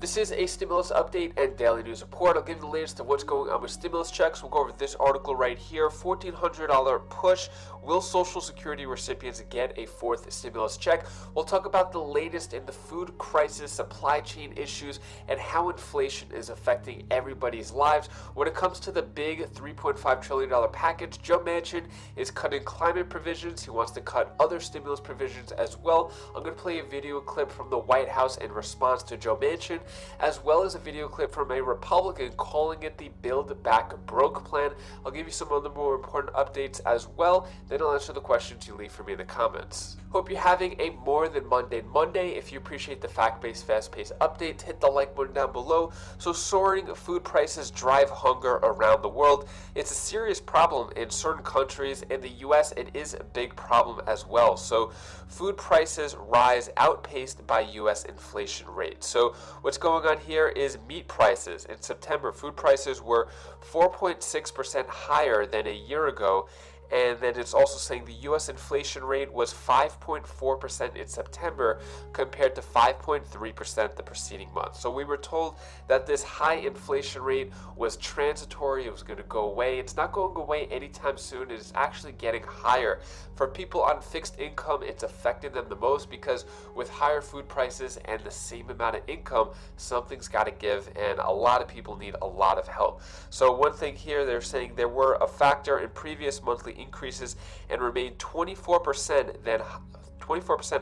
This is a stimulus update and daily news report. I'll give you the latest of what's going on with stimulus checks. We'll go over this article right here. $1,400 push. Will Social Security recipients get a fourth stimulus check? We'll talk about the latest in the food crisis, supply chain issues, and how inflation is affecting everybody's lives. When it comes to the big $3.5 trillion package, Joe Manchin is cutting climate provisions. He wants to cut other stimulus provisions as well. I'm going to play a video clip from the White House in response to Joe Manchin, as well as a video clip from a Republican calling it the Build Back Broke plan. I'll give you some other more important updates as well. Then I'll answer the questions you leave for me in the comments. Hope you're having a more than mundane Monday. If you appreciate the fact-based, fast-paced updates, hit the like button down below. So soaring food prices drive hunger around the world. It's a serious problem in certain countries. In the US, it is a big problem as well. So food prices rise outpaced by US inflation rates. So what's going on here is meat prices. In September, food prices were 4.6% higher than a year ago. And then it's also saying the U.S. inflation rate was 5.4% in September compared to 5.3% the preceding month. So we were told that this high inflation rate was transitory, it was going to go away. It's not going away anytime soon. It is actually getting higher. For people on fixed income, it's affecting them the most because with higher food prices and the same amount of income, something's got to give, and a lot of people need a lot of help. So one thing here, they're saying there were a factor in previous monthly increases and remained 24%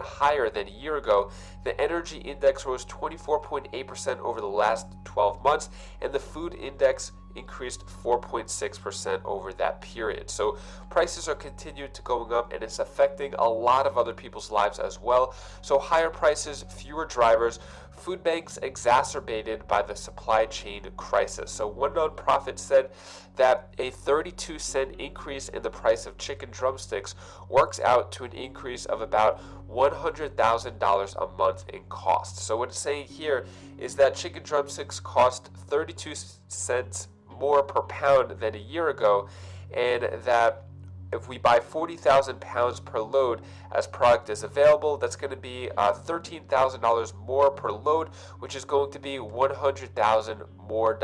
higher than a year ago. The energy index rose 24.8% over the last 12 months, and the food index increased 4.6% over that period. So prices are continued to going up, and it's affecting a lot of other people's lives as well. So higher prices, fewer drivers, food banks exacerbated by the supply chain crisis. So one nonprofit said that a 32-cent increase in the price of chicken drumsticks works out to an increase of about $100,000 a month in cost. So what it's saying here is that chicken drumsticks cost 32 cents more per pound than a year ago, and that if we buy 40,000 pounds per load as product is available, that's going to be $13,000 more per load, which is going to be $100,000 more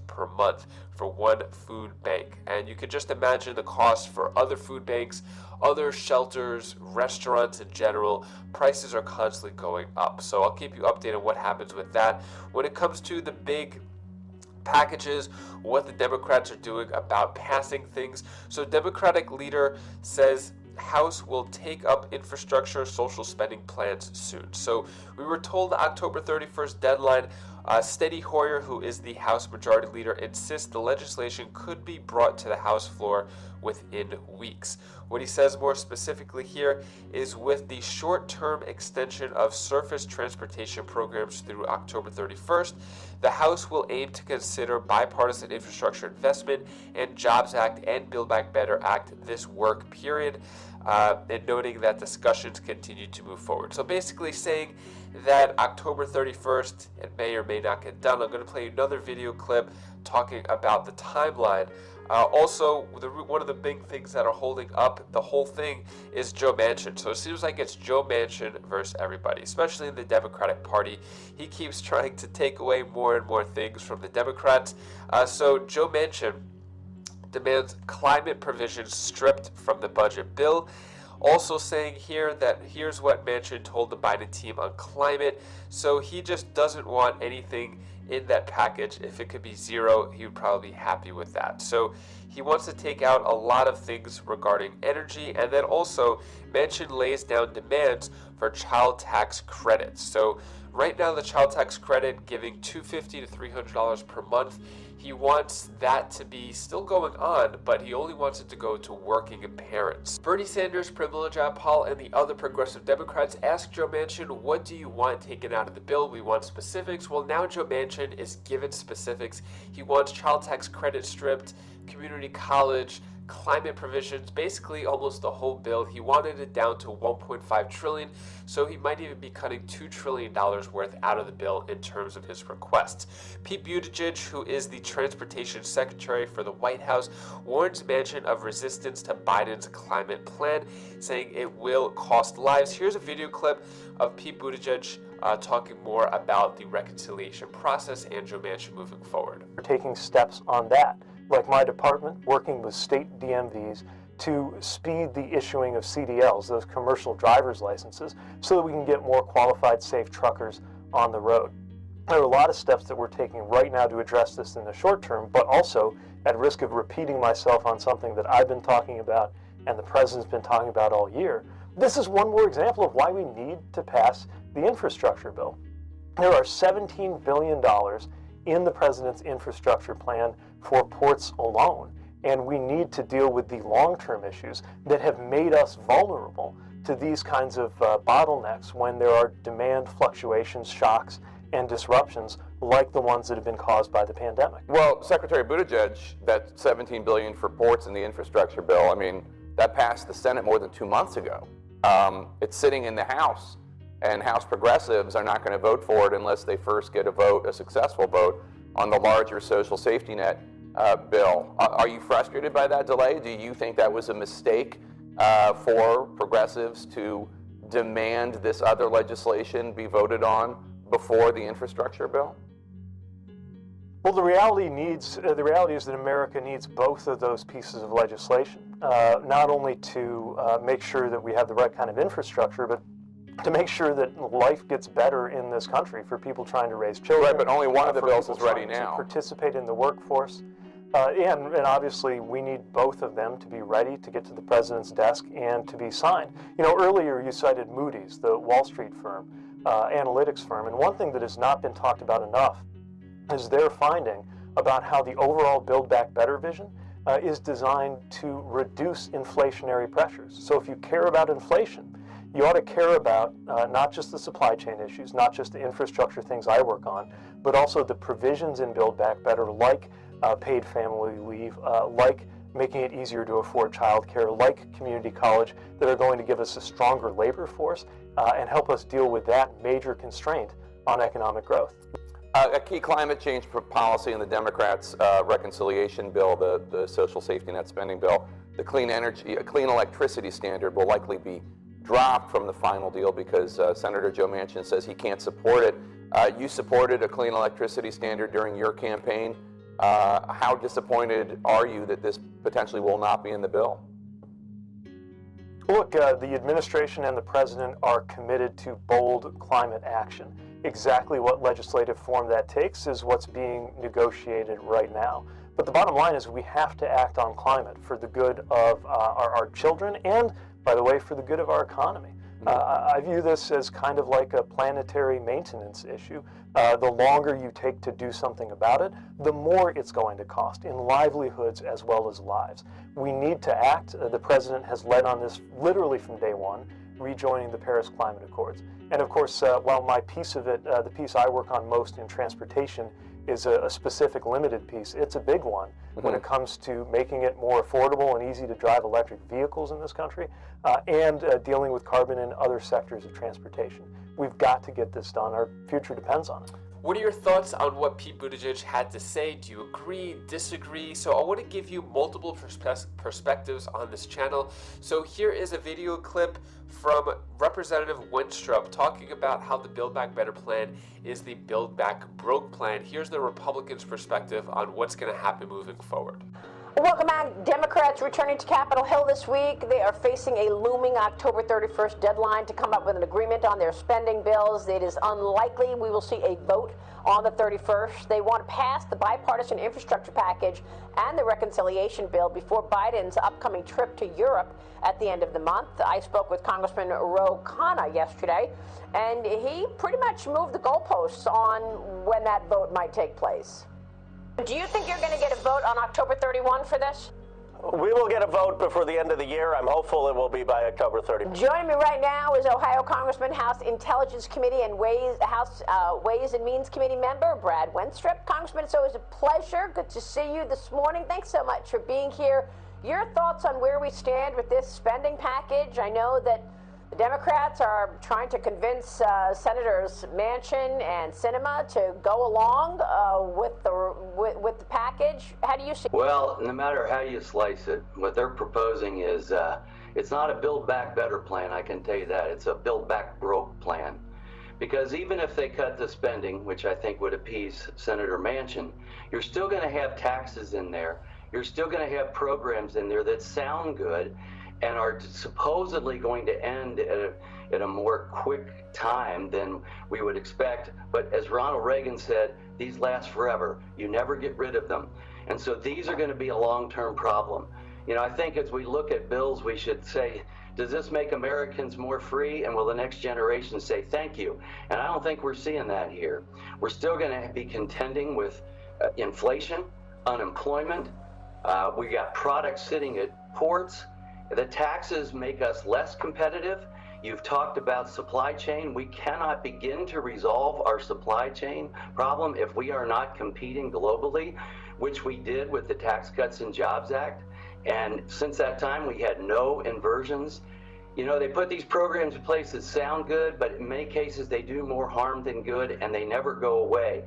per month for one food bank. And you can just imagine the cost for other food banks, other shelters, restaurants in general. Prices are constantly going up. So I'll keep you updated on what happens with that. When it comes to the big packages, what the Democrats are doing about passing things. So Democratic leader says House will take up infrastructure social spending plans soon. So we were told the October 31st deadline. Steny Hoyer, who is the House Majority Leader, insists the legislation could be brought to the House floor within weeks. What he says more specifically here is with the short-term extension of surface transportation programs through October 31st, the House will aim to consider bipartisan infrastructure investment and Jobs Act and Build Back Better Act this work period, and noting that discussions continue to move forward. So basically saying that October 31st, it may or may not get done. I'm going to play another video clip talking about the timeline. Also, one of the big things that are holding up the whole thing is Joe Manchin. So it seems like it's Joe Manchin versus everybody, especially in the Democratic Party. He keeps trying to take away more and more things from the Democrats. So Joe Manchin demands climate provisions stripped from the budget bill. Also saying here that here's what Manchin told the Biden team on climate. So he just doesn't want anything in that package. If it could be zero, he would probably be happy with that. So he wants to take out a lot of things regarding energy, and then also Manchin lays down demands for child tax credits. So right now the child tax credit giving $250 to $300 per month. He wants that to be still going on, but he only wants it to go to working parents. Bernie Sanders, Pramila Jayapal, and the other progressive Democrats asked Joe Manchin, what do you want taken out of the bill? We want specifics. Well, now Joe Manchin is given specifics. He wants child tax credit stripped, community college, climate provisions, basically almost the whole bill. He wanted it down to $1.5 trillion, so he might even be cutting $2 trillion worth out of the bill in terms of his requests. Pete Buttigieg, who is the transportation secretary for the White House, warns Manchin of resistance to Biden's climate plan, saying it will cost lives. Here's a video clip of Pete Buttigieg talking more about the reconciliation process and Joe Manchin moving forward. We're taking steps on that, like my department working with state DMVs to speed the issuing of CDLs, those commercial driver's licenses, so that we can get more qualified, safe truckers on the road. There are a lot of steps that we're taking right now to address this in the short term, but also at risk of repeating myself on something that I've been talking about and the President's been talking about all year. This is one more example of why we need to pass the infrastructure bill. There are $17 billion in the President's infrastructure plan for ports alone, and we need to deal with the long-term issues that have made us vulnerable to these kinds of bottlenecks when there are demand fluctuations, shocks, and disruptions like the ones that have been caused by the pandemic. Well, Secretary Buttigieg, that $17 billion for ports in the infrastructure bill, I mean, that passed the Senate more than 2 months ago. It's sitting in the House, and House progressives are not going to vote for it unless they first get a successful vote on the larger social safety net bill. Are you frustrated by that delay? Do you think that was a mistake for progressives to demand this other legislation be voted on before the infrastructure bill? Well, the reality is that America needs both of those pieces of legislation, not only to make sure that we have the right kind of infrastructure, but to make sure that life gets better in this country for people trying to raise children. Right, but only one of the bills is ready now. To participate in the workforce. And obviously, we need both of them to be ready to get to the President's desk and to be signed. You know, earlier you cited Moody's, the Wall Street firm, analytics firm, and one thing that has not been talked about enough is their finding about how the overall Build Back Better vision is designed to reduce inflationary pressures. So if you care about inflation, you ought to care about not just the supply chain issues, not just the infrastructure things I work on, but also the provisions in Build Back Better, like paid family leave, like making it easier to afford childcare, like community college, that are going to give us a stronger labor force and help us deal with that major constraint on economic growth. A key climate change policy in the Democrats' reconciliation bill, the social safety net spending bill, the clean electricity standard will likely be dropped from the final deal because Senator Joe Manchin says he can't support it. You supported a clean electricity standard during your campaign. How disappointed are you that this potentially will not be in the bill? Look, the administration and the President are committed to bold climate action. Exactly what legislative form that takes is what's being negotiated right now. But the bottom line is we have to act on climate for the good of our children and, by the way, for the good of our economy. I view this as kind of like a planetary maintenance issue. The longer you take to do something about it, the more it's going to cost in livelihoods as well as lives. We need to act. The President has led on this literally from day one, rejoining the Paris Climate Accords. And of course, while my piece of it, the piece I work on most in transportation, is a specific limited piece, it's a big one when it comes to making it more affordable and easy to drive electric vehicles in this country and dealing with carbon in other sectors of transportation. We've got to get this done. Our future depends on it. What are your thoughts on what Pete Buttigieg had to say? Do you agree, disagree? So I want to give you multiple perspectives on this channel. So here is a video clip from Representative Wenstrup talking about how the Build Back Better plan is the Build Back Broke plan. Here's the Republicans' perspective on what's going to happen moving forward. Welcome back. Democrats returning to Capitol Hill this week. They are facing a looming October 31st deadline to come up with an agreement on their spending bills. It is unlikely we will see a vote on the 31st. They want to pass the bipartisan infrastructure package and the reconciliation bill before Biden's upcoming trip to Europe at the end of the month. I spoke with Congressman Ro Khanna yesterday, and he pretty much moved the goalposts on when that vote might take place. Do you think you're going to get a vote on October 31 for this? We will get a vote before the end of the year. I'm hopeful it will be by October 30. Joining me right now is Ohio Congressman, House Intelligence Committee and House Ways and Means Committee member Brad Wenstrup. Congressman, it's always a pleasure. Good to see you this morning. Thanks so much for being here. Your thoughts on where we stand with this spending package? I know that the Democrats are trying to convince Senators Manchin and Sinema to go along with the package. How do you see it? Well, no matter how you slice it, what they're proposing is it's not a Build Back Better plan, I can tell you that. It's a Build Back Broke plan. Because even if they cut the spending, which I think would appease Senator Manchin, you're still going to have taxes in there. You're still going to have programs in there that sound good and are supposedly going to end at a more quick time than we would expect. But as Ronald Reagan said, these last forever. You never get rid of them. And so these are going to be a long-term problem. You know, I think as we look at bills, we should say, does this make Americans more free? And will the next generation say thank you? And I don't think we're seeing that here. We're still going to be contending with inflation, unemployment. We got products sitting at ports. The taxes make us less competitive. You've talked about supply chain. We cannot begin to resolve our supply chain problem if we are not competing globally, which we did with the Tax Cuts and Jobs Act. And since that time, we had no inversions. You know, they put these programs in place that sound good, but in many cases, they do more harm than good, and they never go away.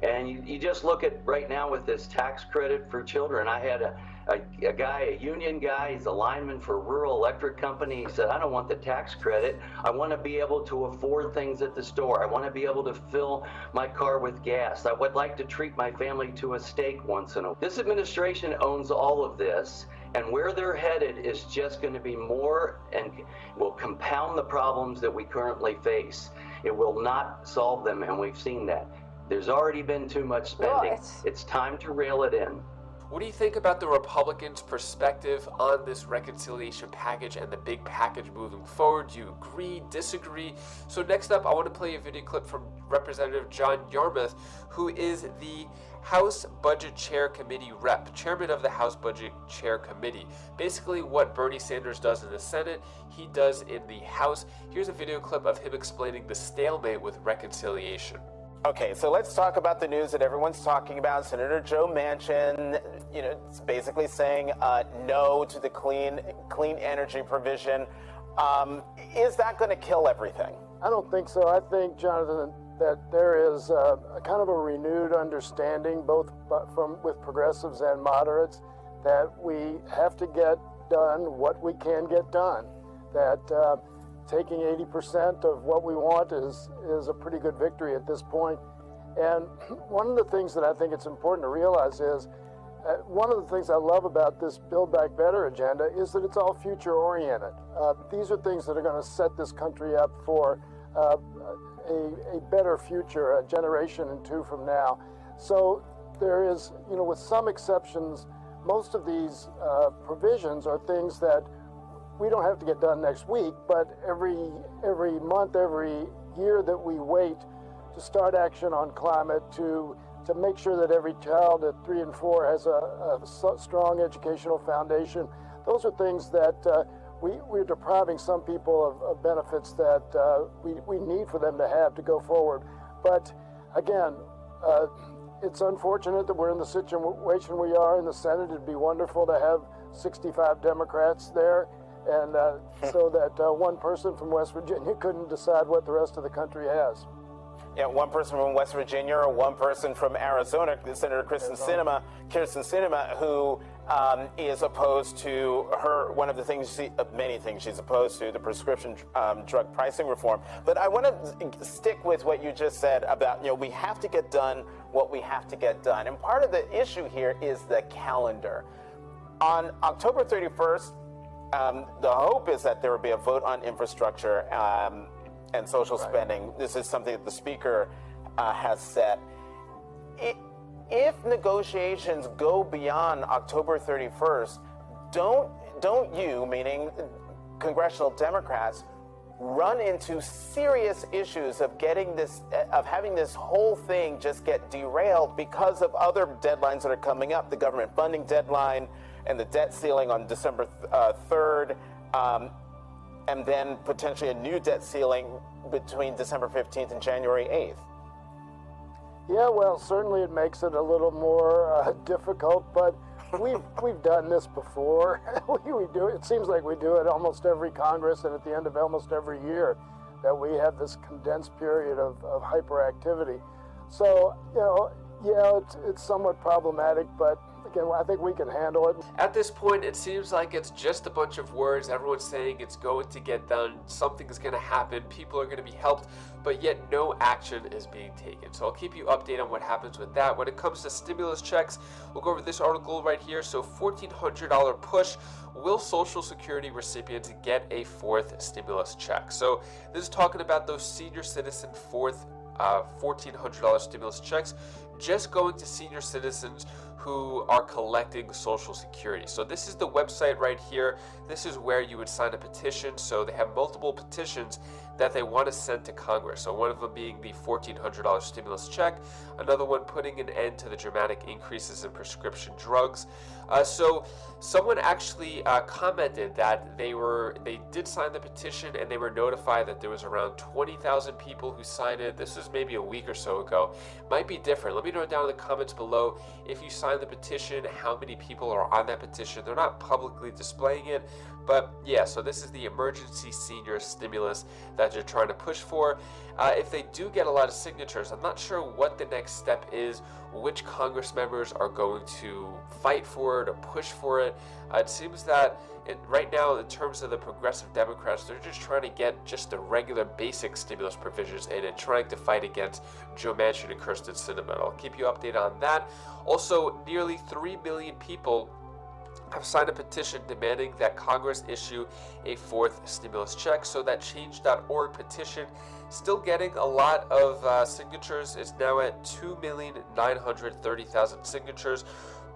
And you just look at right now with this tax credit for children. I had a guy, a union guy, he's a lineman for a rural electric company. He said, I don't want the tax credit. I want to be able to afford things at the store. I want to be able to fill my car with gas. I would like to treat my family to a steak once in a while. This administration owns all of this, and where they're headed is just going to be more and will compound the problems that we currently face. It will not solve them, and we've seen that. There's already been too much spending. Well, it's time to rail it in. What do you think about the Republicans' perspective on this reconciliation package and the big package moving forward? Do you agree, disagree? So next up, I want to play a video clip from Representative John Yarmuth, who is the House Budget Chair Committee rep, chairman of the House Budget Chair Committee. Basically what Bernie Sanders does in the Senate, he does in the House. Here's a video clip of him explaining the stalemate with reconciliation. Okay, so let's talk about the news that everyone's talking about. Senator Joe Manchin, it's basically saying no to the clean energy provision. Is that going to kill everything? I don't think so. I think, Jonathan, that there is a kind of a renewed understanding, both with progressives and moderates, that we have to get done what we can get done. That taking 80% of what we want is a pretty good victory at this point. And one of the things that I think it's important to realize is, one of the things I love about this Build Back Better agenda is that it's all future oriented. These are things that are going to set this country up for a better future, a generation or two from now. So there is, with some exceptions, most of these provisions are things that we don't have to get done next week, but every month, every year that we wait to start action on climate, to make sure that every child at 3 and 4 has a strong educational foundation, those are things that we're depriving some people of benefits that we need for them to have to go forward. But again, it's unfortunate that we're in the situation we are in the Senate. It'd be wonderful to have 65 Democrats there, and so that one person from West Virginia couldn't decide what the rest of the country has. Yeah, one person from West Virginia or one person from Arizona, Senator Kyrsten Sinema, who is opposed to one of the things, many things she's opposed to, the prescription drug pricing reform. But I want to stick with what you just said about, we have to get done what we have to get done. And part of the issue here is the calendar. On October 31st, the hope is that there will be a vote on infrastructure and social spending. This is something that the Speaker has said. If negotiations go beyond October 31st, don't you, meaning congressional Democrats, run into serious issues of having this whole thing just get derailed because of other deadlines that are coming up, the government funding deadline and the debt ceiling on December 3rd, and then potentially a new debt ceiling between December 15th and January 8th? Yeah, well, certainly it makes it a little more difficult, but we've done this before. we do it. It seems like we do it almost every Congress, and at the end of almost every year, that we have this condensed period of hyperactivity. So, yeah, it's somewhat problematic, but I think we can handle it. At this point, it seems like it's just a bunch of words. Everyone's saying it's going to get done, something's going to happen, people are going to be helped, but yet no action is being taken. So I'll keep you updated on what happens with that. When it comes to stimulus checks, we'll go over this article right here. So $1,400 push. Will Social Security recipients get a fourth stimulus check? So this is talking about those senior citizen fourth $1,400 stimulus checks just going to senior citizens who are collecting Social Security. So this is the website right here. This is where you would sign a petition. So they have multiple petitions that they want to send to Congress. So one of them being the $1,400 stimulus check, another one putting an end to the dramatic increases in prescription drugs. So someone actually commented that they did sign the petition and they were notified that there was around 20,000 people who signed it. This was maybe a week or so ago. Might be different. Let me know down in the comments below if you signed the petition, how many people are on that petition. They're not publicly displaying it, but yeah, so this is the emergency senior stimulus that you're trying to push for. If they do get a lot of signatures, I'm not sure what the next step is, which Congress members are going to fight for it or push for it. It seems that right now, in terms of the progressive Democrats, they're just trying to get just the regular basic stimulus provisions in and trying to fight against Joe Manchin and Kyrsten Sinema. I'll keep you updated on that. Also, nearly 3 million people have signed a petition demanding that Congress issue a fourth stimulus check. So that change.org petition, still getting a lot of signatures, is now at 2,930,000 signatures,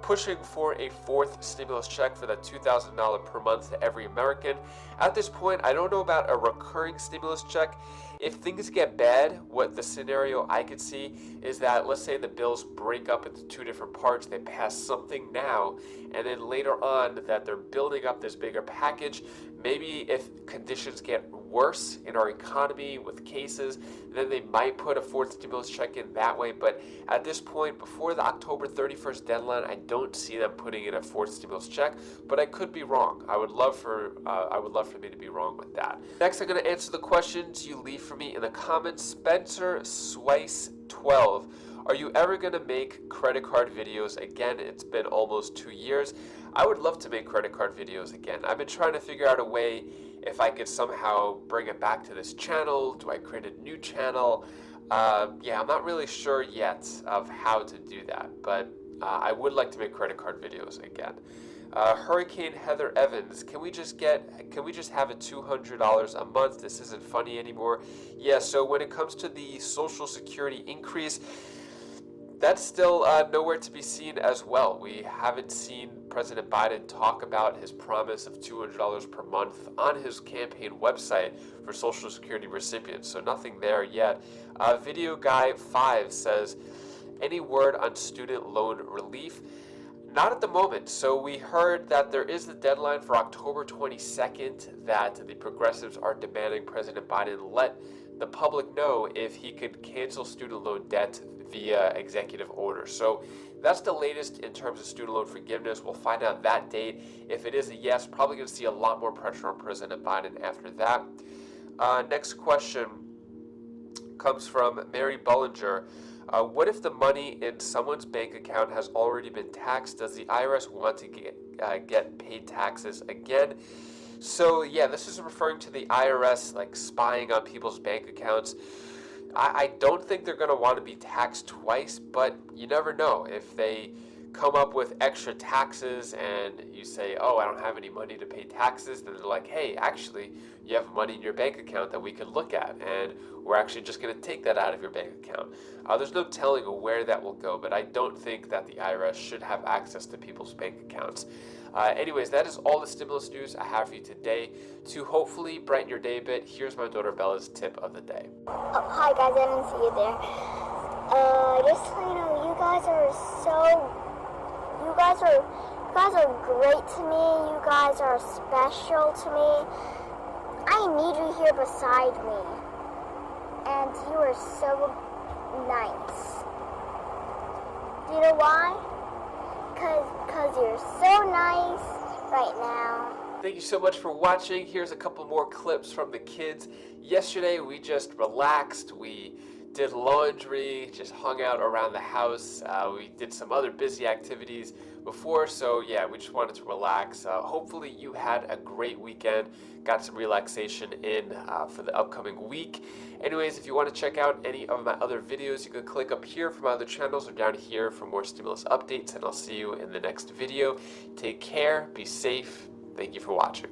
pushing for a fourth stimulus check for that $2,000 per month to every American. At this point, I don't know about a recurring stimulus check. If things get bad, what the scenario I could see is that, let's say the bills break up into two different parts, they pass something now, and then later on that they're building up this bigger package. Maybe if conditions get worse in our economy with cases, then they might put a fourth stimulus check in that way. But at this point, before the October 31st deadline, I don't see them putting in a fourth stimulus check, but I could be wrong. I would love for me to be wrong with that. Next, I'm going to answer the questions you leave for me in the comments. Spencer Swice 12. Are you ever going to make credit card videos again? It's been almost 2 years. I would love to make credit card videos again. I've been trying to figure out a way if I could somehow bring it back to this channel. Do I create a new channel? Yeah, I'm not really sure yet of how to do that, but I would like to make credit card videos again. Hurricane Heather Evans, can we just have it $200 a month? This isn't funny anymore. Yeah, so when it comes to the Social Security increase, that's still nowhere to be seen as well. We haven't seen President Biden talk about his promise of $200 per month on his campaign website for Social Security recipients, so nothing there yet. Video Guy 5 says, any word on student loan relief? Not at the moment. So we heard that there is the deadline for October 22nd that the progressives are demanding President Biden let the public know if he could cancel student loan debt via executive order. So that's the latest in terms of student loan forgiveness. We'll find out that date. If it is a yes, probably going to see a lot more pressure on President Biden after that. Next question comes from Mary Bullinger. What if the money in someone's bank account has already been taxed? Does the IRS want to get paid taxes again? So yeah, this is referring to the IRS like spying on people's bank accounts. I don't think they're going to want to be taxed twice, but you never know. If they come up with extra taxes and you say, oh, I don't have any money to pay taxes, then they're like, hey, actually, you have money in your bank account that we could look at, and we're actually just going to take that out of your bank account. There's no telling where that will go, but I don't think that the IRS should have access to people's bank accounts. Anyways, that is all the stimulus news I have for you today. To hopefully brighten your day a bit, here's my daughter Bella's tip of the day. Oh, hi guys, I didn't see you there. Just so you know, you guys are great to me. You guys are special to me. I need you here beside me. And you are so nice. Do you know why? Because you're so nice right now. Thank you so much for watching. Here's a couple more clips from the kids. Yesterday we just relaxed. We did laundry, just hung out around the house. We did some other busy activities before, so yeah, we just wanted to relax. Hopefully you had a great weekend, got some relaxation in for the upcoming week. Anyways, if you want to check out any of my other videos, you can click up here for my other channels or down here for more stimulus updates, and I'll see you in the next video. Take care, be safe, thank you for watching.